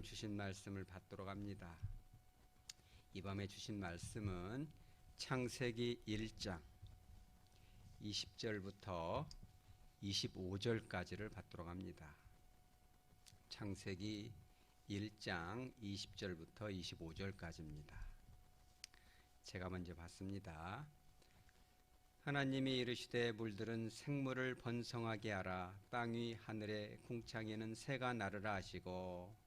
주신 말씀을 받도록 합니다. 이 밤에 주신 말씀은 창세기 1장 20절부터 25절까지를 받도록 합니다. 창세기 1장 20절부터 25절까지입니다. 제가 먼저 받습니다. 하나님이 이르시되 물들은 생물을 번성하게 하라. 땅 위 하늘의 궁창에는 새가 나르라 하시고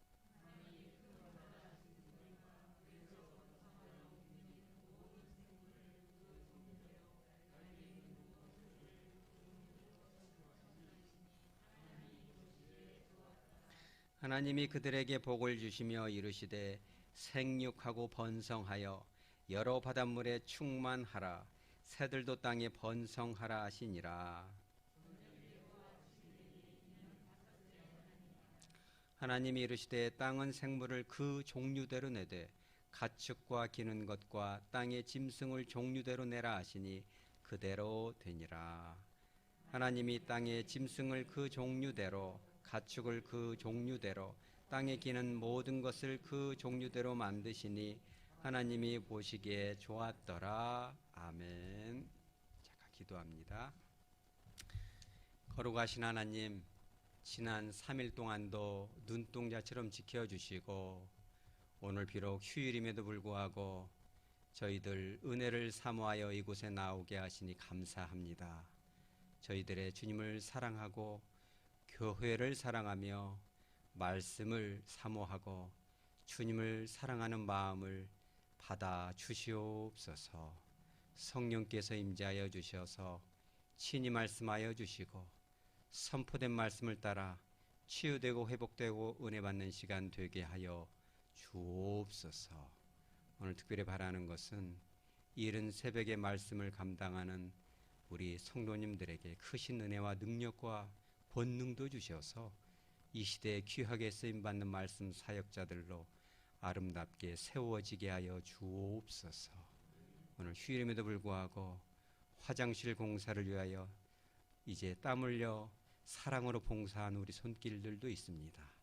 하나님이 그들에게 복을 주시며 이르시되 생육하고 번성하여 여러 바닷물에 충만하라. 새들도 땅에 번성하라 하시니라. 하나님이 이르시되 땅은 생물을 그 종류대로 내되 가축과 기는 것과 땅의 짐승을 종류대로 내라 하시니 그대로 되니라. 하나님이 땅의 짐승을 그 종류대로 가축을 그 종류대로 땅에 기는 모든 것을 그 종류대로 만드시니 하나님이 보시기에 좋았더라. 아멘. 잠깐 기도합니다. 거룩하신 하나님, 지난 3일 동안도 눈동자처럼 지켜주시고 오늘 비록 휴일임에도 불구하고 저희들 은혜를 사모하여 이곳에 나오게 하시니 감사합니다. 저희들의 주님을 사랑하고 교회를 사랑하며 말씀을 사모하고 주님을 사랑하는 마음을 받아 주시옵소서. 성령께서 임재하여 주셔서 친히 말씀하여 주시고 선포된 말씀을 따라 치유되고 회복되고 은혜 받는 시간 되게 하여 주옵소서. 오늘 특별히 바라는 것은 이른 새벽의 말씀을 감당하는 우리 성도님들에게 크신 은혜와 능력과 권능도 주셔서 이 시대에 귀하게 쓰임받는 말씀 사역자들로 아름답게 세워지게 하여 주옵소서. 오늘 휴일임에도 불구하고 화장실 공사를 위하여 이제 땀 흘려 사랑으로 봉사한 우리 손길들도 있습니다.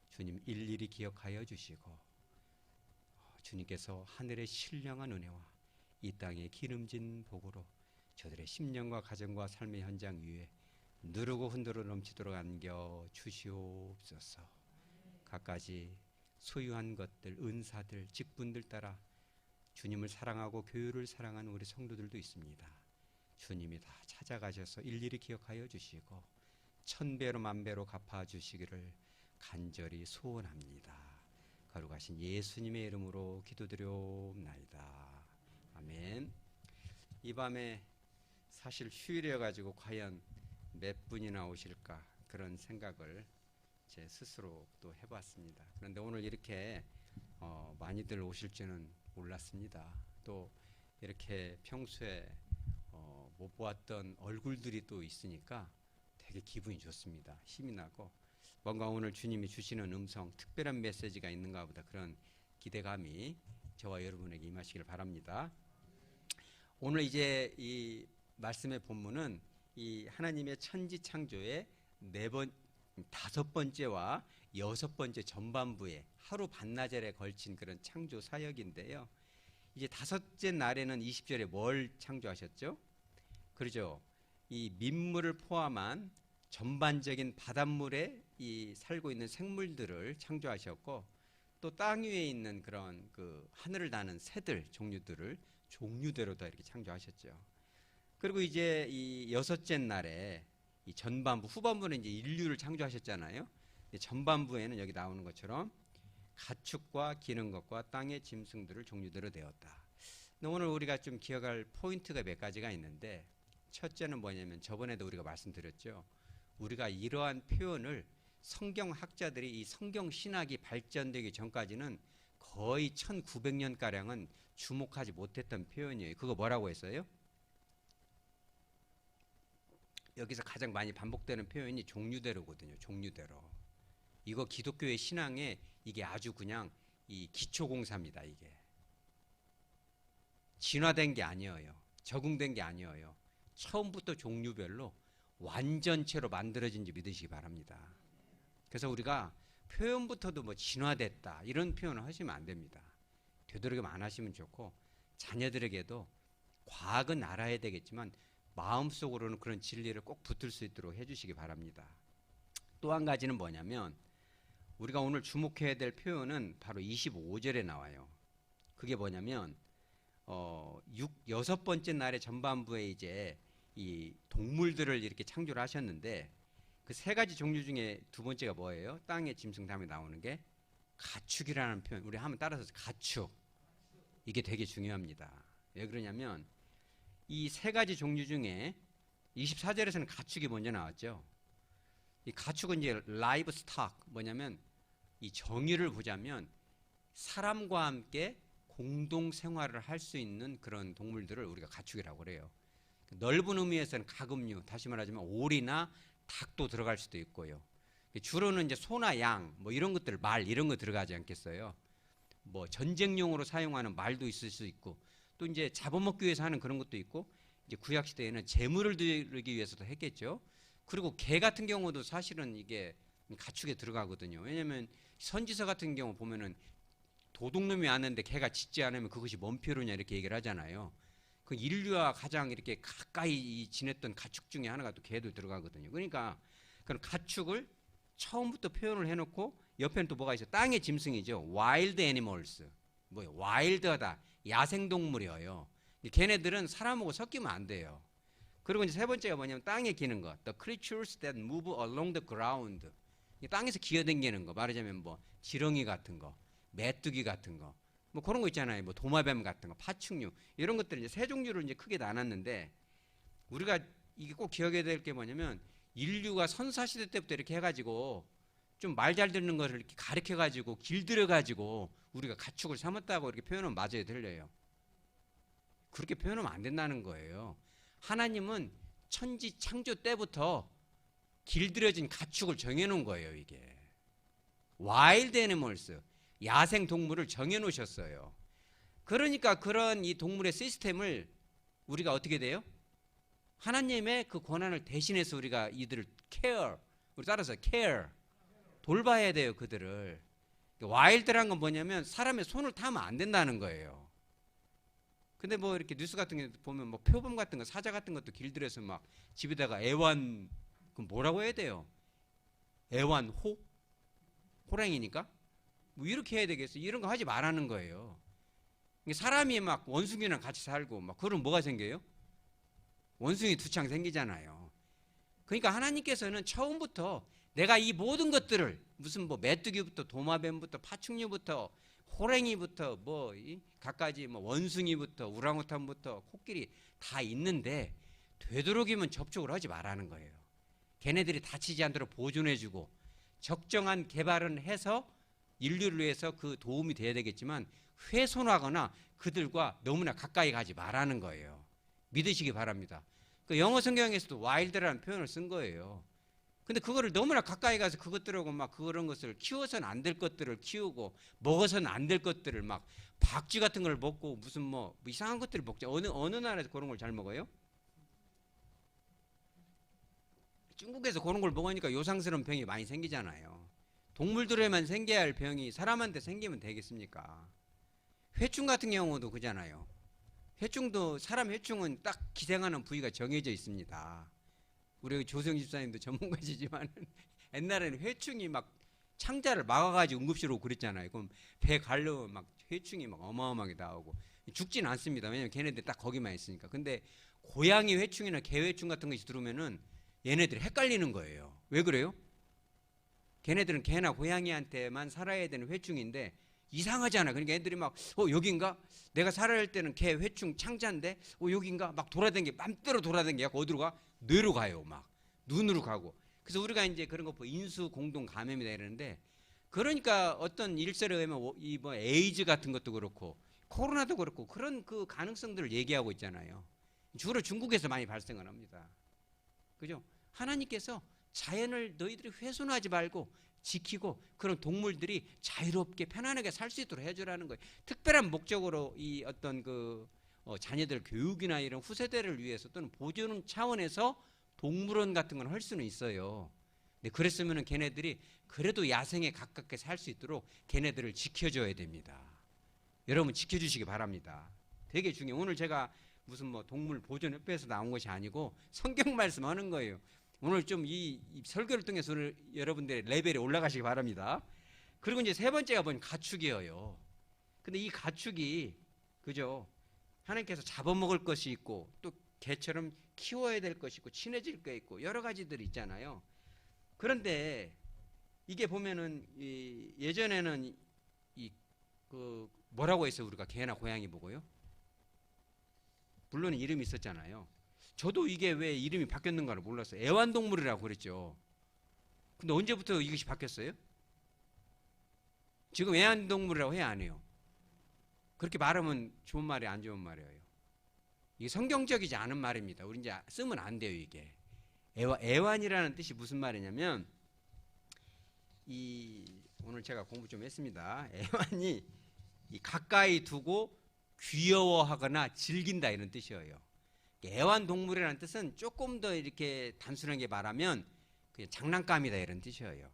주님 일일이 기억하여 주시고 주님께서 하늘의 신령한 은혜와 이 땅의 기름진 복으로 저들의 심령과 가정과 삶의 현장 위에 누르고 흔들어 넘치도록 안겨 주시옵소서. 갖가지 소유한 것들, 은사들, 직분들 따라 주님을 사랑하고 교회를 사랑하는 우리 성도들도 있습니다. 주님이 다 찾아가셔서 일일이 기억하여 주시고 1000배로 10,000배로 갚아주시기를 간절히 소원합니다. 거룩하신 예수님의 이름으로 기도드려옵나이다. 아멘. 이 밤에 사실 휴일이어가지고 과연 몇 분이나 오실까 그런 생각을 제 스스로 또 해봤습니다. 그런데 오늘 이렇게 많이들 오실 줄은 몰랐습니다. 또 이렇게 평소에 못 보았던 얼굴들이 또 있으니까 되게 기분이 좋습니다. 힘이 나고 뭔가 오늘 주님이 주시는 음성, 특별한 메시지가 있는가 보다 그런 기대감이 저와 여러분에게 임하시길 바랍니다. 오늘 이제 이 말씀의 본문은 이 하나님의 천지 창조의 5번째와 6번째 전반부에 하루 반나절에 걸친 그런 창조 사역인데요. 이제 5째 날에는 20절에 뭘 창조하셨죠? 그러죠. 이 민물을 포함한 전반적인 바닷물에 이 살고 있는 생물들을 창조하셨고 또 땅 위에 있는 그런 그 하늘을 나는 새들 종류들을 종류대로 다 이렇게 창조하셨죠. 그리고 이제 이 6째 날에 이 전반부, 후반부는 이제 인류를 창조하셨잖아요. 전반부에는 여기 나오는 것처럼 가축과 기는 것과 땅의 짐승들을 종류대로 되었다. 오늘 우리가 좀 기억할 포인트가 몇 가지가 있는데 첫째는 뭐냐면 저번에도 우리가 말씀드렸죠. 우리가 이러한 표현을 성경학자들이 이 성경 신학이 발전되기 전까지는 거의 1900년가량은 주목하지 못했던 표현이에요. 그거 뭐라고 했어요? 여기서 가장 많이 반복되는 표현이 종류대로거든요. 종류대로. 이거 기독교의 신앙에 이게 아주 그냥 이 기초공사입니다. 이게 진화된 게 아니에요. 적응된 게 아니에요. 처음부터 종류별로 완전체로 만들어진지 믿으시기 바랍니다. 그래서 우리가 표현부터도 뭐 진화됐다 이런 표현을 하시면 안 됩니다. 되도록이면 안 하시면 좋고, 자녀들에게도 과학은 알아야 되겠지만 마음속으로는 그런 진리를 꼭 붙을 수 있도록 해주시기 바랍니다. 또 한 가지는 뭐냐면, 우리가 오늘 주목해야 될 표현은 바로 25절에 나와요. 그게 뭐냐면 여섯 번째 날의 전반부에 이제 이 동물들을 이렇게 창조를 하셨는데, 그 세 가지 종류 중에 두 번째가 뭐예요? 땅의 짐승 다음에 나오는 게 가축이라는 표현. 우리 한번 따라서 가축. 이게 되게 중요합니다. 왜 그러냐면 이 세 가지 종류 중에 24절에서는 가축이 먼저 나왔죠. 이 가축은 이제 라이브 스탁, 뭐냐면 이 정의를 보자면 사람과 함께 공동 생활을 할 수 있는 그런 동물들을 우리가 가축이라고 그래요. 넓은 의미에서는 가금류, 다시 말하자면 오리나 닭도 들어갈 수도 있고요. 주로는 이제 소나 양, 뭐 이런 것들, 말 이런 거 들어가지 않겠어요. 뭐 전쟁용으로 사용하는 말도 있을 수 있고, 또 이제 잡아먹기 위해서 하는 그런 것도 있고, 이제 구약 시대에는 재물을 드리기 위해서도 했겠죠. 그리고 개 같은 경우도 사실은 이게 가축에 들어가거든요. 왜냐하면 선지서 같은 경우 보면은 도둑놈이 왔는데 개가 짖지 않으면 그것이 뭔 표류냐 이렇게 얘기를 하잖아요. 그 인류와 가장 이렇게 가까이 지냈던 가축 중에 하나가 또 개도 들어가거든요. 그러니까 그런 가축을 처음부터 표현을 해놓고 옆에는 또 뭐가 있어요? 땅의 짐승이죠. 와일드 애니멀스. 뭐예요? 와일드하다. 야생동물이에요. 걔네들은 사람하고 섞이면 안 돼요. 그리고 이제 세 번째가 뭐냐면 땅에 기는 것. The creatures that move along the ground. 땅에서 기어다니는 거. 말하자면 뭐 지렁이 같은 거, 메뚜기 같은 거, 뭐 그런 거 있잖아요. 뭐 도마뱀 같은 거, 파충류 이런 것들 이제 세 종류로 이제 크게 나눴는데, 우리가 이게 꼭 기억해야 될 게 뭐냐면 인류가 선사 시대 때부터 이렇게 해가지고 좀 말 잘 듣는 거를 이렇게 가르쳐가지고 길들여가지고 우리가 가축을 삼았다고 이렇게 표현하면 맞아요, 틀려요? 그렇게 표현하면 안 된다는 거예요. 하나님은 천지 창조 때부터 길들여진 가축을 정해놓은 거예요. 이게 와일드 애니멀스, 야생 동물을 정해놓으셨어요. 그러니까 그런 이 동물의 시스템을 우리가 어떻게 돼요? 하나님의 그 권한을 대신해서 우리가 이들을 케어, 우리 따라서 케어, 돌봐야 돼요. 그들을. 와일드란 건 뭐냐면 사람의 손을 타면 안 된다는 거예요. 근데 뭐 이렇게 뉴스 같은 게 보면 뭐 표범 같은 거, 사자 같은 것도 길들여서 막 집에다가 애완, 그 뭐라고 해야 돼요? 애완호? 호랑이니까? 뭐 이렇게 해야 되겠어요? 이런 거 하지 말라는 거예요. 사람이 막 원숭이랑 같이 살고 막 그러면 뭐가 생겨요? 원숭이 두창 생기잖아요. 그러니까 하나님께서는 처음부터 내가 이 모든 것들을 무슨 뭐 메뚜기부터 도마뱀부터 파충류부터 호랭이부터 뭐 갖가지 뭐 원숭이부터 우랑우탄부터 코끼리 다 있는데 되도록이면 접촉을 하지 말라는 거예요. 걔네들이 다치지 않도록 보존해주고 적정한 개발은 해서 인류를 위해서 그 도움이 돼야 되겠지만 훼손하거나 그들과 너무나 가까이 가지 말라는 거예요. 믿으시기 바랍니다. 그 영어 성경에서도 와일드라는 표현을 쓴 거예요. 근데 그거를 너무나 가까이 가서 그것들하고 막 그런 것을 키워서는 안 될 것들을 키우고 먹어서는 안 될 것들을 막 박쥐 같은 걸 먹고 무슨 뭐 이상한 것들을 먹죠. 어느 나라에서 그런 걸 잘 먹어요? 중국에서 그런 걸 먹으니까 요상스러운 병이 많이 생기잖아요. 동물들에만 생겨야 할 병이 사람한테 생기면 되겠습니까? 회충 같은 경우도 그잖아요. 회충도 사람 회충은 딱 기생하는 부위가 정해져 있습니다. 우리 조성 집사님도 전문가시지만 옛날에는 회충이 막 창자를 막아가지고 응급실로 그랬잖아요. 그럼 배 가려면 막 회충이 막 어마어마하게 나오고 죽지는 않습니다. 왜냐면 걔네들 딱 거기만 있으니까. 근데 고양이 회충이나 개 회충 같은 것이 들어오면은 얘네들이 헷갈리는 거예요. 왜 그래요? 걔네들은 개나 고양이한테만 살아야 되는 회충인데 이상하잖아. 그러니까 애들이 막 여긴가? 내가 살아야 할 때는 개 회충 창자인데 여긴가? 막 돌아다니게 맘대로 돌아다니게 어디로 가? 뇌로 가요. 막 눈으로 가고. 그래서 우리가 이제 그런 거 인수 공동 감염이다 이러는데, 그러니까 어떤 일설에 의하면 이 뭐 에이즈 같은 것도 그렇고 코로나도 그렇고 그런 그 가능성들을 얘기하고 있잖아요. 주로 중국에서 많이 발생을 합니다. 그죠? 하나님께서 자연을 너희들이 훼손하지 말고 지키고 그런 동물들이 자유롭게 편안하게 살 수 있도록 해주라는 거예요. 특별한 목적으로 이 어떤 그 자녀들 교육이나 이런 후세대를 위해서 또는 보존 차원에서 동물원 같은 건 할 수는 있어요. 네, 그랬으면은 걔네들이 그래도 야생에 가깝게 살 수 있도록 걔네들을 지켜줘야 됩니다. 여러분 지켜주시기 바랍니다. 되게 중요해요. 오늘 제가 무슨 뭐 동물 보존협회에서 나온 것이 아니고 성경 말씀하는 거예요. 오늘 좀 이 설교를 통해서 여러분들의 레벨이 올라가시기 바랍니다. 그리고 이제 세 번째가 뭐냐면 가축이에요. 근데 이 가축이 그죠? 하나님께서 잡아먹을 것이 있고 또 개처럼 키워야 될 것이 있고 친해질 게 있고 여러 가지들이 있잖아요. 그런데 이게 보면은 예전에는 그 뭐라고 해서 우리가 개나 고양이 보고요? 물론 이름이 있었잖아요. 저도 이게 왜 이름이 바뀌었는가를 몰랐어요. 애완동물이라고 그랬죠. 근데 언제부터 이것이 바뀌었어요? 지금 애완동물이라고 해야 안 해요? 그렇게 말하면 좋은 말이 안 좋은 말이에요. 이게 성경적이지 않은 말입니다. 우리 이제 쓰면 안 돼요, 이게. 애완이라는 뜻이 무슨 말이냐면 오늘 제가 공부 좀 했습니다. 애완이 가까이 두고 귀여워하거나 즐긴다 이런 뜻이에요. 애완동물이라는 뜻은 조금 더 이렇게 단순하게 말하면 그냥 장난감이다 이런 뜻이에요.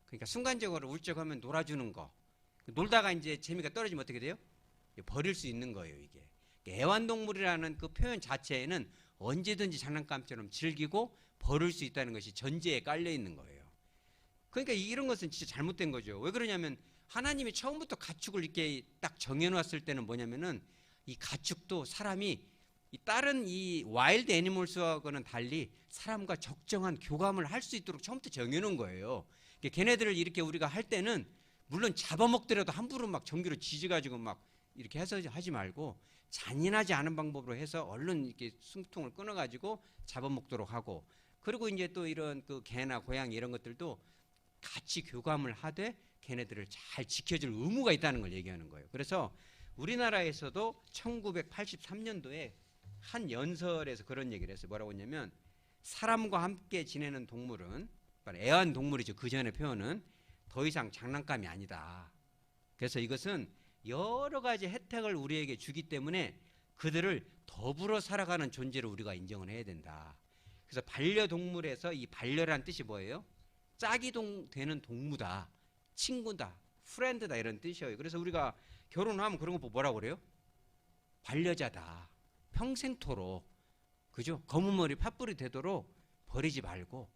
그러니까 순간적으로 울적하면 놀아주는 거. 놀다가 이제 재미가 떨어지면 어떻게 돼요? 버릴 수 있는 거예요, 이게. 애완동물이라는 그 표현 자체에는 언제든지 장난감처럼 즐기고 버릴 수 있다는 것이 전제에 깔려 있는 거예요. 그러니까 이런 것은 진짜 잘못된 거죠. 왜 그러냐면 하나님이 처음부터 가축을 이렇게 딱 정해놓았을 때는 뭐냐면은 이 가축도 사람이 다른 이 와일드 애니멀스하고는 달리 사람과 적정한 교감을 할 수 있도록 처음부터 정해놓은 거예요. 걔네들을 이렇게 우리가 할 때는 물론 잡아먹더라도 함부로 막 전기로 지져가지고 막 이렇게 해서 하지 말고 잔인하지 않은 방법으로 해서 얼른 이렇게 숨통을 끊어가지고 잡아먹도록 하고, 그리고 이제 또 이런 그 개나 고양이 이런 것들도 같이 교감을 하되 걔네들을 잘 지켜줄 의무가 있다는 걸 얘기하는 거예요. 그래서 우리나라에서도 1983년도에 한 연설에서 그런 얘기를 했어요. 뭐라고 했냐면 사람과 함께 지내는 동물은 애완동물이죠. 그 전에 표현은 더 이상 장난감이 아니다. 그래서 이것은 여러 가지 혜택을 우리에게 주기 때문에 그들을 더불어 살아가는 존재로 우리가 인정을 해야 된다. 그래서 반려동물에서 이 반려라는 뜻이 뭐예요? 짝이 되는 동무다, 친구다, 프렌드다 이런 뜻이에요. 그래서 우리가 결혼하면 그런 거 뭐라고 그래요? 반려자다. 평생토록, 그죠? 검은 머리 팥불이 되도록 버리지 말고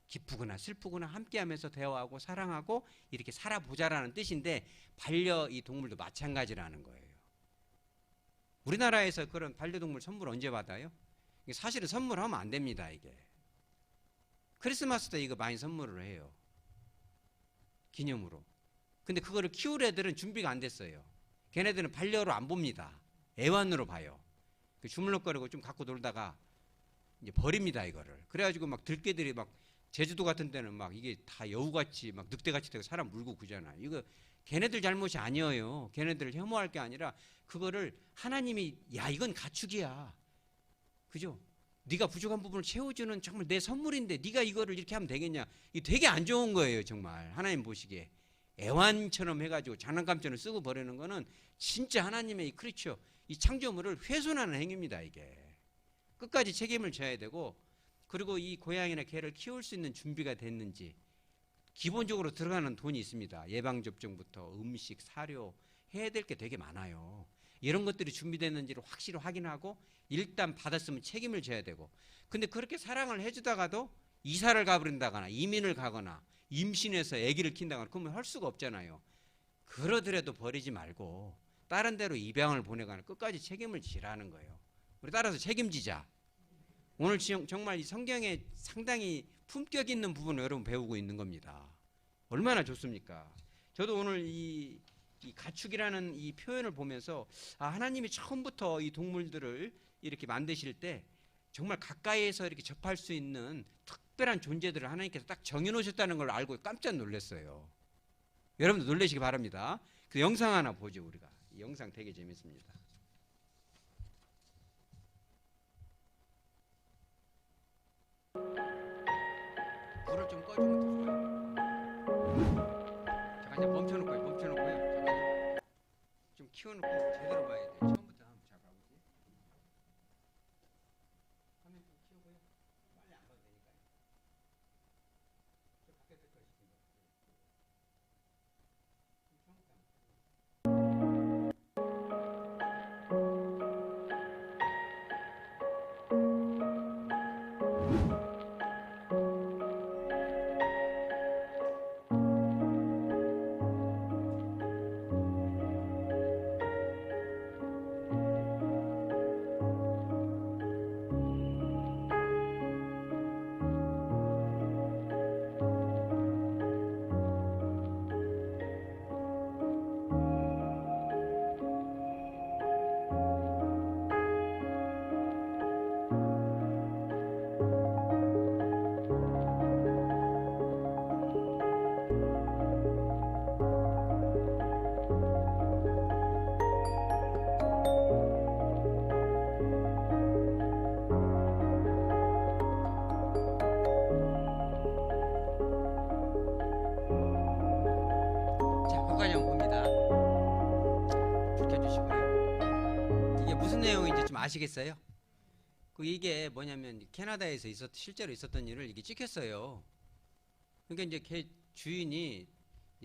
기쁘거나 슬프거나 함께하면서 대화하고 사랑하고 이렇게 살아보자라는 뜻인데, 반려 이 동물도 마찬가지라는 거예요. 우리나라에서 그런 반려동물 선물 언제 받아요? 사실은 선물하면 안 됩니다. 이게 크리스마스 때 이거 많이 선물을 해요, 기념으로. 근데 그거를 키울 애들은 준비가 안 됐어요. 걔네들은 반려로 안 봅니다. 애완으로 봐요. 주물럭거리고 좀 갖고 놀다가 이제 버립니다, 이거를. 그래가지고 막 들개들이 막 제주도 같은 데는 막 이게 다 여우같이 막 늑대같이 되고 사람 물고 그잖아요. 이거 걔네들 잘못이 아니에요. 걔네들을 혐오할 게 아니라 그거를 하나님이 야 이건 가축이야, 그죠? 네가 부족한 부분을 채워주는 정말 내 선물인데 네가 이거를 이렇게 하면 되겠냐? 이게 되게 안 좋은 거예요, 정말. 하나님 보시기에 애완처럼 해가지고 장난감처럼 쓰고 버리는 거는 진짜 하나님의 이 크리처, 이 창조물을 훼손하는 행위입니다. 이게 끝까지 책임을 져야 되고, 그리고 이 고양이나 개를 키울 수 있는 준비가 됐는지 기본적으로 들어가는 돈이 있습니다. 예방접종부터 음식, 사료 해야 될 게 되게 많아요. 이런 것들이 준비됐는지를 확실히 확인하고 일단 받았으면 책임을 져야 되고, 근데 그렇게 사랑을 해주다가도 이사를 가버린다거나 이민을 가거나 임신해서 아기를 킨다거나 그러면 할 수가 없잖아요. 그러더라도 버리지 말고 다른 데로 입양을 보내거나 끝까지 책임을 지라는 거예요. 우리 따라서 책임지자. 오늘 정말 이 성경에 상당히 품격 있는 부분을 여러분 배우고 있는 겁니다. 얼마나 좋습니까? 저도 오늘 이 가축이라는 이 표현을 보면서 하나님이 처음부터 이 동물들을 이렇게 만드실 때 정말 가까이에서 이렇게 접할 수 있는 특별한 존재들을 하나님께서 딱 정해놓으셨다는 걸 알고 깜짝 놀랐어요. 여러분도 놀라시기 바랍니다. 그 영상 하나 보죠. 우리가 이 영상 되게 재밌습니다. 불을 좀 꺼주면 더 좋아요. 잠깐 이제 멈춰놓고요. 잠깐 좀 키워놓고 제대로 봐야 돼요. 처음부터 한번 잡아보세요. 화면 좀 키우고요. 빨리 안 봐도 되니까요. 내용인지 좀 아시겠어요? 이게 뭐냐면 캐나다에서 실제로 있었던 일을 이게 찍혔어요. 그러니까 이제 걔 주인이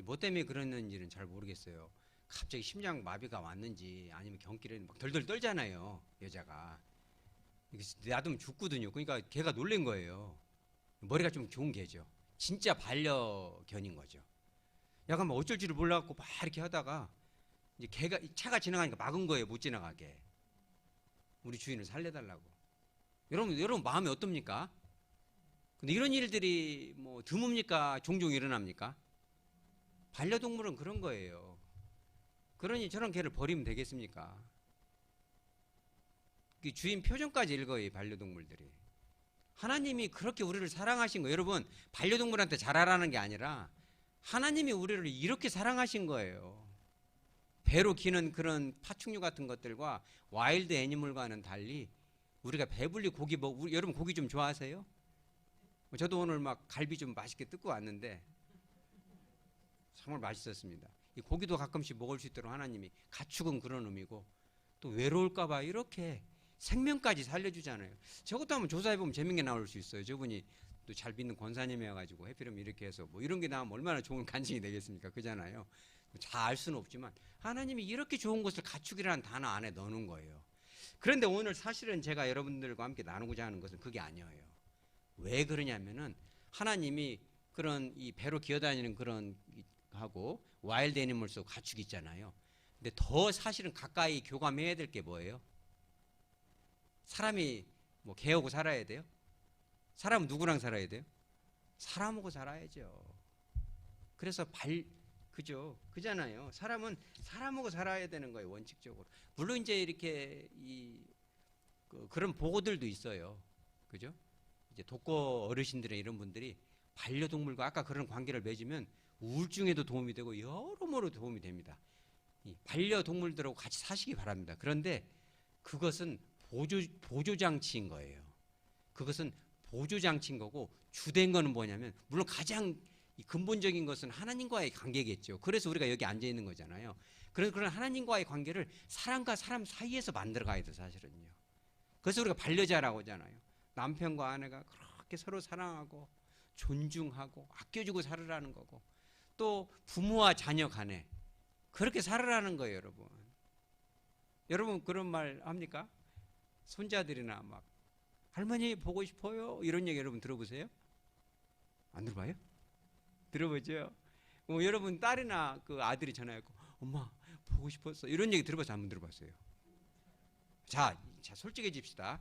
뭐 때문에 그러는지는 잘 모르겠어요. 갑자기 심장 마비가 왔는지 아니면 경길에 막 덜덜 떨잖아요, 여자가. 놔두면 죽거든요. 그러니까 걔가 놀란 거예요. 머리가 좀 좋은 개죠. 진짜 반려견인 거죠. 약간 뭐 어쩔 줄을 몰라갖고 막 이렇게 하다가 이제 걔가 차가 지나가니까 막은 거예요. 못 지나가게. 우리 주인을 살려달라고. 여러분 마음이 어떻습니까? 근데 이런 일들이 뭐 드뭅니까? 종종 일어납니까? 반려동물은 그런 거예요. 그러니 저런 개를 버리면 되겠습니까? 주인 표정까지 읽어요, 이 반려동물들이. 하나님이 그렇게 우리를 사랑하신 거예요. 여러분, 반려동물한테 잘하라는 게 아니라 하나님이 우리를 이렇게 사랑하신 거예요. 배로 기는 그런 파충류 같은 것들과 와일드 애니멀과는 달리 우리가 배불리 고기 여러분 고기 좀 좋아하세요? 저도 오늘 막 갈비 좀 맛있게 뜯고 왔는데 정말 맛있었습니다. 이 고기도 가끔씩 먹을 수 있도록 하나님이 가축은 그런 의미고 또 외로울까 봐 이렇게 생명까지 살려주잖아요. 저것도 한번 조사해보면 재밌는 게 나올 수 있어요. 저분이 또 잘 믿는 권사님이어가지고 해피름 이렇게 해서 뭐 이런 게 나오면 얼마나 좋은 간증이 되겠습니까? 그잖아요. 잘 알 수는 없지만 하나님이 이렇게 좋은 것을 가축이라는 단어 안에 넣는 거예요. 그런데 오늘 사실은 제가 여러분들과 함께 나누고자 하는 것은 그게 아니에요. 왜 그러냐면은 하나님이 그런 이 배로 기어다니는 그런 하고 와일드 애니멀스 가축 있잖아요. 근데 더 사실은 가까이 교감해야 될 게 뭐예요? 사람이 뭐 개하고 살아야 돼요? 사람은 누구랑 살아야 돼요? 사람하고 살아야죠. 그래서 그잖아요. 사람은 사람하고 살아야 되는 거예요, 원칙적으로. 물론 이제 이렇게 그런 보고들도 있어요. 그죠? 이제 독거 어르신들의 이런 분들이 반려동물과 아까 그런 관계를 맺으면 우울증에도 도움이 되고 여러모로 도움이 됩니다. 이 반려동물들하고 같이 사시기 바랍니다. 그런데 그것은 보조장치인 거예요. 그것은 보조장치인 거고 주된 거는 뭐냐면 물론 가장 근본적인 것은 하나님과의 관계겠죠. 그래서 우리가 여기 앉아 있는 거잖아요. 그런 하나님과의 관계를 사람과 사람 사이에서 만들어 가야 돼, 사실은요. 그래서 우리가 반려자라고 하잖아요. 남편과 아내가 그렇게 서로 사랑하고 존중하고 아껴주고 살으라는 거고 또 부모와 자녀 간에 그렇게 살으라는 거예요, 여러분. 여러분 그런 말 합니까? 손자들이나 막 할머니 보고 싶어요 이런 얘기 여러분 들어보세요? 안 들어봐요? 들어보죠? 여러분 딸이나 그 아들이 전화했고 엄마 보고 싶었어 이런 얘기 들어봐서 한번 들어봤어요? 자 솔직해집시다.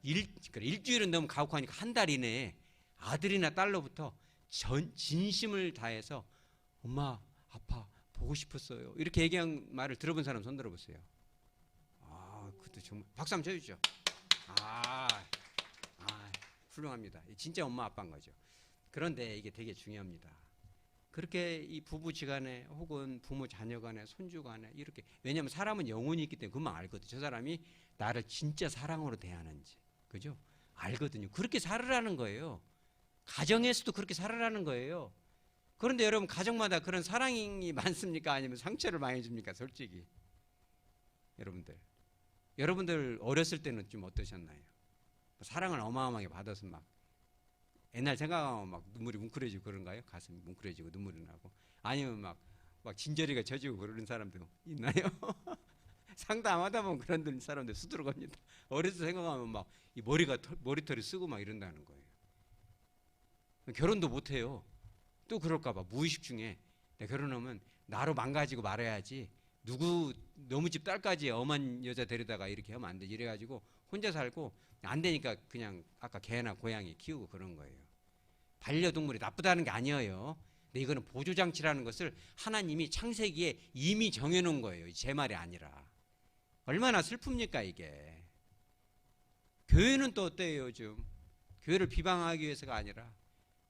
일주일은 너무 가혹하니까 한 달 이내에 아들이나 딸로부터 진심을 다해서 엄마 아빠 보고 싶었어요 이렇게 얘기한 말을 들어본 사람 손 들어보세요. 그것도 정말 박수 한번 쳐주죠. 훌륭합니다. 진짜 엄마 아빠인 거죠. 그런데 이게 되게 중요합니다. 그렇게 이 부부지간에 혹은 부모 자녀간에 손주간에 이렇게 왜냐하면 사람은 영혼이 있기 때문에 금방 알거든요. 저 사람이 나를 진짜 사랑으로 대하는지 그죠? 알거든요. 그렇게 살으라는 거예요. 가정에서도 그렇게 살으라는 거예요. 그런데 여러분 가정마다 그런 사랑이 많습니까? 아니면 상처를 많이 줍니까? 솔직히 여러분들 어렸을 때는 좀 어떠셨나요? 사랑을 어마어마하게 받아서 막 옛날 생각하면 막 눈물이 뭉클해지고 그런가요? 가슴이 뭉클해지고 눈물이 나고 아니면 막 진저리가 젖이고 그러는 사람도 있나요? 상담하다 보면 그런 사람들 수두룩합니다. 어렸을 때 생각하면 막 이 머리털이 쓰고 막 이런다는 거예요. 결혼도 못 해요. 또 그럴까 봐 무의식 중에 내가 결혼하면 나로 망가지고 말아야지 너무 집 딸까지 엄한 여자 데려다가 이렇게 하면 안 돼. 이래가지고 혼자 살고 안 되니까 그냥 아까 개나 고양이 키우고 그런 거예요. 반려동물이 나쁘다는 게 아니에요. 근데 이거는 보조장치라는 것을 하나님이 창세기에 이미 정해놓은 거예요. 제 말이 아니라. 얼마나 슬픕니까 이게. 교회는 또 어때요 요즘. 교회를 비방하기 위해서가 아니라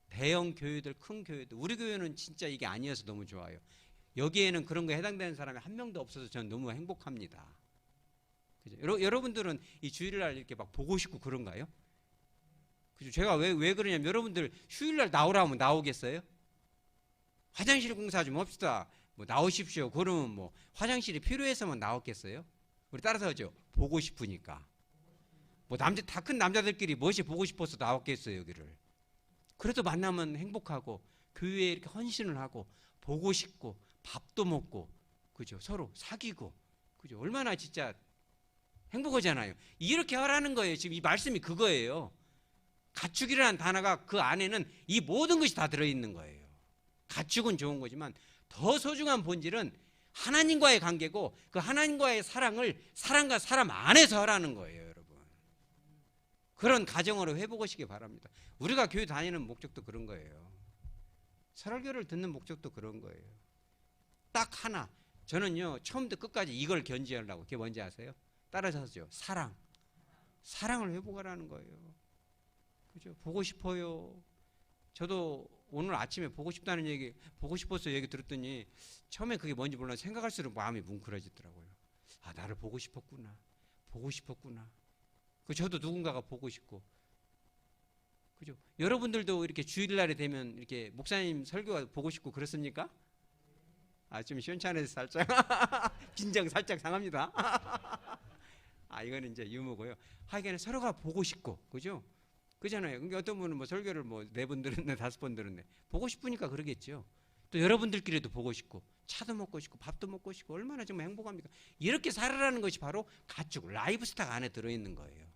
대형 교회들 큰 교회들 우리 교회는 진짜 이게 아니어서 너무 좋아요. 여기에는 그런 거에 해당되는 사람이 한 명도 없어서 저는 너무 행복합니다. 그죠? 여러분들은 이 주일날 이렇게 막 보고 싶고 그런가요? 그죠? 제가 왜 그러냐면 여러분들 휴일날 나오라 하면 나오겠어요? 화장실 공사 좀 합시다. 뭐 나오십시오. 그러면 뭐 화장실이 필요해서만 나왔겠어요? 우리 따라서 하죠. 보고 싶으니까. 뭐 남자 다 큰 남자들끼리 무엇이 보고 싶어서 나왔겠어요 여기를. 그래도 만나면 행복하고 교회에 이렇게 헌신을 하고 보고 싶고 밥도 먹고 그죠? 서로 사귀고 그죠? 얼마나 진짜 행복하잖아요. 이렇게 하라는 거예요. 지금 이 말씀이 그거예요. 가축이라는 단어가 그 안에는 이 모든 것이 다 들어있는 거예요. 가축은 좋은 거지만 더 소중한 본질은 하나님과의 관계고 그 하나님과의 사랑을 사람과 사람 안에서 하라는 거예요, 여러분. 그런 가정으로 해보시기 바랍니다. 우리가 교회 다니는 목적도 그런 거예요. 설교를 듣는 목적도 그런 거예요. 딱 하나. 저는요 처음부터 끝까지 이걸 견지하려고. 그게 뭔지 아세요? 따라서 하죠. 사랑. 사랑을 회복하라는 거예요. 그죠? 보고 싶어요. 저도 오늘 아침에 보고 싶다는 얘기, 보고 싶어서 얘기 들었더니 처음에 그게 뭔지 몰라 생각할수록 마음이 뭉클해지더라고요. 아, 나를 보고 싶었구나. 보고 싶었구나. 그 저도 누군가가 보고 싶고. 그죠? 여러분들도 이렇게 주일날에 되면 이렇게 목사님 설교가 보고 싶고 그렇습니까? 아, 좀 시원찮아서 살짝 긴장 살짝 상합니다. 아, 이거는 이제 유머고요. 하여간 서로가 보고 싶고, 그죠? 그잖아요. 그러니까 어떤 분은 뭐 설교를 뭐 4번 들었네, 5번 들었네. 보고 싶으니까 그러겠죠. 또 여러분들끼리도 보고 싶고, 차도 먹고 싶고, 밥도 먹고 싶고, 얼마나 정말 행복합니까? 이렇게 살아라는 것이 바로 가축, 라이프 스타일 안에 들어있는 거예요.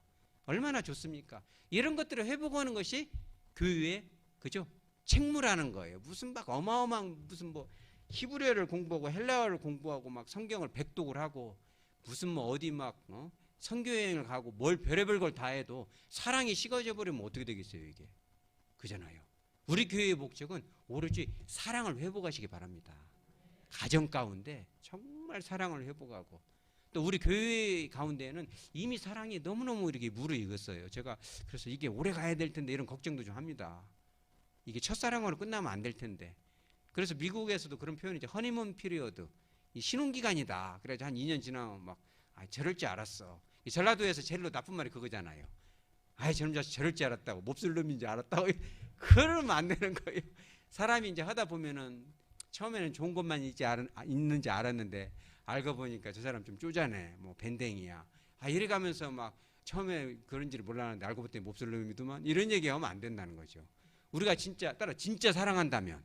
얼마나 좋습니까? 이런 것들을 회복하는 것이 교회의, 그죠? 책무라는 거예요. 무슨 막 어마어마한 무슨 뭐 히브리어를 공부하고 헬라어를 공부하고 막 성경을 백독을 하고 무슨 뭐 어디 막 선교여행을 가고 뭘 별의별 걸 다 해도 사랑이 식어져 버리면 어떻게 되겠어요 이게. 그잖아요. 우리 교회의 목적은 오로지 사랑을 회복하시기 바랍니다. 가정 가운데 정말 사랑을 회복하고 또 우리 교회 가운데에는 이미 사랑이 너무너무 이렇게 무르익었어요. 제가 그래서 이게 오래 가야 될 텐데 이런 걱정도 좀 합니다. 이게 첫사랑으로 끝나면 안 될 텐데. 그래서 미국에서도 그런 표현이죠. 허니문 피리어드. 이 신혼기간이다. 그래서 한 2년 지나면 막 저럴 줄 알았어. 이 전라도에서 제일로 나쁜 말이 그거잖아요. 아이 저놈 자식 저럴 줄 알았다고. 몹쓸 놈인 줄 알았다고. 그러면 안 되는 거예요. 사람이 이제 하다 보면은 처음에는 좋은 것만 있는지 알았는데 알고 보니까 저 사람 좀 쪼잔해. 뭐 밴댕이야. 아 이래 가면서 막 처음에 그런지를 몰랐는데 알고 봤더니 몹쓸 놈이더만. 이런 얘기하면 안 된다는 거죠. 우리가 진짜 사랑한다면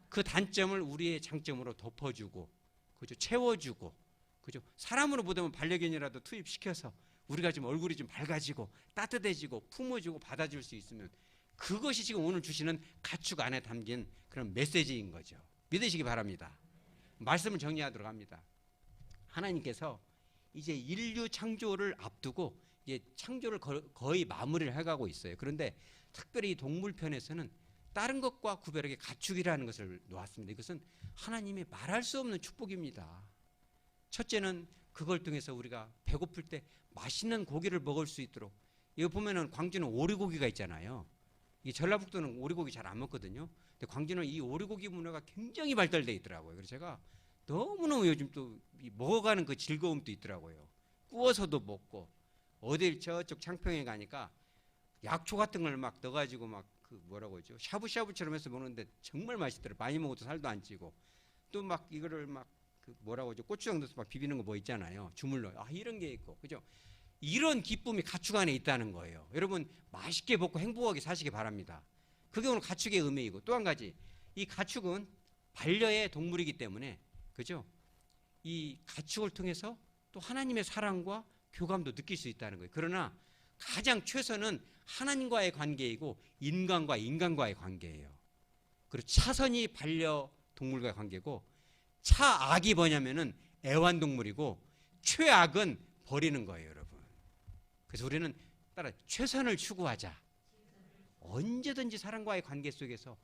그 단점을 우리의 장점으로 덮어주고, 그죠? 채워주고, 그죠? 사람으로 보다면 반려견이라도 투입시켜서 우리가 좀 얼굴이 좀 밝아지고 따뜻해지고 품어주고 받아줄 수 있으면 그것이 지금 오늘 주시는 가축 안에 담긴 그런 메시지인 거죠. 믿으시기 바랍니다. 말씀을 정리하도록 합니다. 하나님께서 이제 인류 창조를 앞두고 이제 창조를 거의 마무리를 해가고 있어요. 그런데 특별히 동물편에서는 다른 것과 구별하게 가축이라는 것을 놓았습니다. 이것은 하나님의 말할 수 없는 축복입니다. 첫째는 그걸 통해서 우리가 배고플 때 맛있는 고기를 먹을 수 있도록. 이거 보면은 광주는 오리고기가 있잖아요. 이 전라북도는 오리고기 잘 안 먹거든요. 근데 광주는 이 오리고기 문화가 굉장히 발달돼 있더라고요. 그래서 제가 너무너무 요즘 또 먹어가는 그 즐거움도 있더라고요. 구워서도 먹고 어딜 저쪽 창평에 가니까 약초 같은 걸 막 넣어가지고 막 그 뭐라고 하죠? 샤브샤브처럼 해서 먹는데 정말 맛있더라고요. 많이 먹어도 살도 안 찌고 또 막 이거를 막 그 뭐라고 하죠? 고추장 넣어서 막 비비는 거 뭐 있잖아요. 주물러. 아 이런 게 있고 그죠? 이런 기쁨이 가축 안에 있다는 거예요. 여러분 맛있게 먹고 행복하게 사시기 바랍니다. 그게 오늘 가축의 의미이고 또 한 가지 이 가축은 반려의 동물이기 때문에 그죠? 이 가축을 통해서 또 하나님의 사랑과 교감도 느낄 수 있다는 거예요. 그러나 가장 최선은 하나님과의 관계이고 인간과 인간과의 관계예요. 그리고 차선이 반려동물과의 관계고 차악이 뭐냐면은 애완동물이고 최악은 버리는 거예요, 여러분. 그래서 우리는 따라 최선을 추구하자. 언제든지 사랑과의 관계 속에서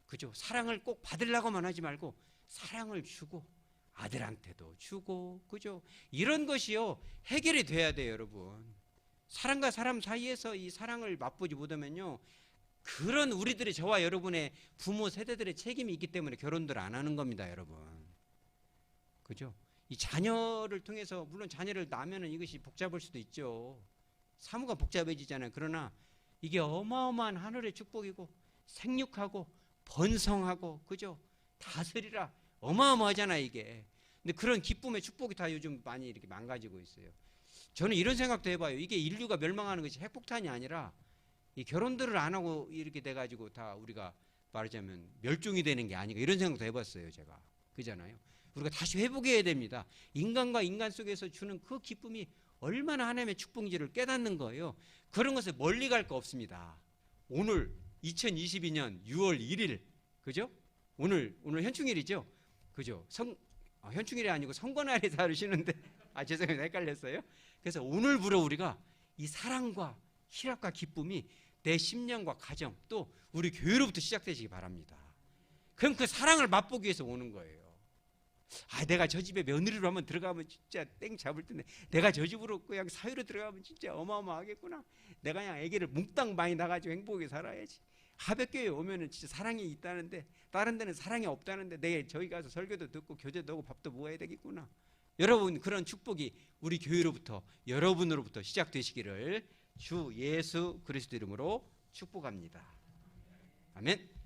그죠? 사랑을 꼭 받으려고만 하지 말고 사랑을 주고 아들한테도 주고 그죠? 이런 것이요 해결이 돼야 돼요, 여러분. 사람과 사람 사이에서 이 사랑을 맛보지 못하면요 그런 우리들의 저와 여러분의 부모 세대들의 책임이 있기 때문에 결혼들 안 하는 겁니다, 여러분. 그죠? 이 자녀를 통해서 물론 자녀를 낳으면 이것이 복잡할 수도 있죠. 사무가 복잡해지잖아요. 그러나 이게 어마어마한 하늘의 축복이고 생육하고 번성하고 그죠? 다스리라 어마어마하잖아요 이게. 근데 그런 기쁨의 축복이 다 요즘 많이 이렇게 망가지고 있어요. 저는 이런 생각도 해봐요. 이게 인류가 멸망하는 것이 핵폭탄이 아니라 이 결혼들을 안 하고 이렇게 돼가지고 다 우리가 말하자면 멸종이 되는 게 아닌가 이런 생각도 해봤어요. 제가. 그잖아요. 우리가 다시 회복해야 됩니다. 인간과 인간 속에서 주는 그 기쁨이 얼마나 하나님의 축복인지를 깨닫는 거예요. 그런 것에 멀리 갈 거 없습니다. 오늘 2022년 6월 1일 그죠? 오늘 현충일이죠? 그죠? 현충일이 아니고 선거날에 다루시는데 죄송해요. 헷갈렸어요. 그래서 오늘부로 우리가 이 사랑과 희락과 기쁨이 내 심령과 가정 또 우리 교회로부터 시작되시기 바랍니다. 그럼 그 사랑을 맛보기 위해서 오는 거예요. 내가 저 집에 며느리로 한번 들어가면 진짜 땡 잡을 텐데 내가 저 집으로 그냥 사회로 들어가면 진짜 어마어마하겠구나. 내가 그냥 애기를 몽땅 많이 나가지고 행복하게 살아야지. 하백교회 오면은 진짜 사랑이 있다는데 다른 데는 사랑이 없다는데 내가 저기 가서 설교도 듣고 교제도 하고 밥도 먹어야 되겠구나. 여러분 그런 축복이 우리 교회로부터 여러분으로부터 시작되시기를 주 예수 그리스도 이름으로 축복합니다. 아멘.